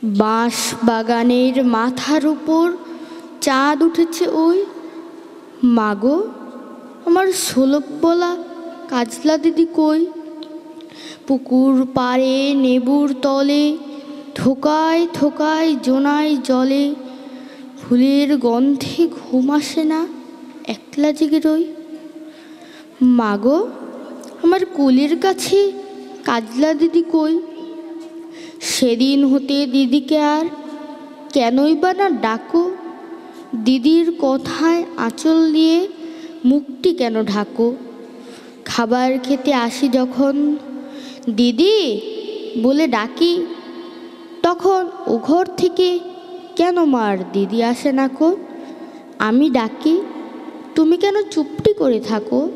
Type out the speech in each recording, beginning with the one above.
বাঁশ বাগানের মাথার উপর চাঁদ উঠেছে ওই। মাগো, আমার শোলক বলা কাজলা দিদি কই? পুকুর পাড়ে নেবুর তলে থোকায় থোকায় জোনায় জলে, ফুলের গন্ধে ঘুম আসে না, একলা জেগে রই। মাগো, আমার কোলের কাছে কাজলা দিদি কই? সেদিন হতে দিদিকে আর কেনই বা না ডাকো? দিদির কথায় আঁচল দিয়ে মুখটি কেন ঢাকো? খাবার খেতে আসি যখন দিদি বলে ডাকি, তখন ও ঘর থেকে কেন মার দিদি আসে না কো? আমি ডাকি, তুমি কেন চুপটি করে থাকো?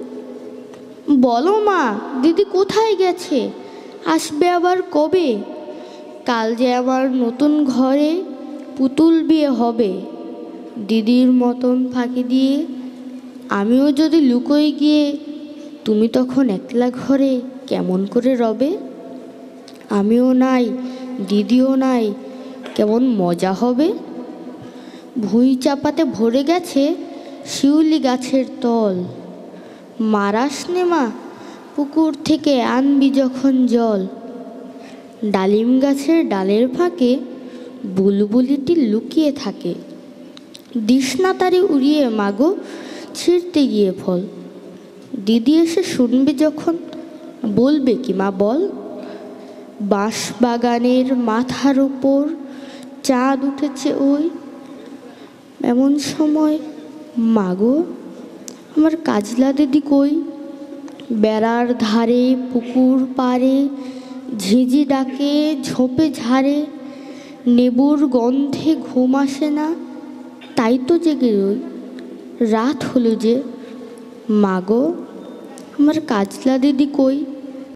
বলো মা, দিদি কোথায় গেছে? আসবে আবার কবে? কাল যে আমার নতুন ঘরে পুতুল বিয়ে হবে। দিদির মতন ফাঁকি দিয়ে আমিও যদি লুকোই গিয়ে, তুমি তখন একলা ঘরে কেমন করে রবে? আমিও নাই, দিদিও নাই, কেমন মজা হবে। ভুঁই চাপাতে ভরে গেছে শিউলি গাছের তল। মারাস নে মা, পুকুর থেকে আনবি যখন জল। ডালিম গাছের ডালের ফাঁকে বুলবুলিটি লুকিয়ে থাকে। দিস না তারে উড়িয়ে মাগো, ছিঁড়তে গিয়ে ফল। দিদি এসে শুনবে যখন, বলবে কি মা বল? বাঁশ বাগানের মাথার উপর চাঁদ উঠেছে ওই। এমন সময় মাগো, আমার কাজলা দিদি কই? বেড়ার ধারে পুকুর পাড়ে ঝিঁঝি ডাকে ঝোপে ঝাড়ে, নেবুর গন্ধে ঘুম আসে না, তাই তো জেগে রই। রাত হলো যে, মাগো, আমার কাজলা দিদি কই?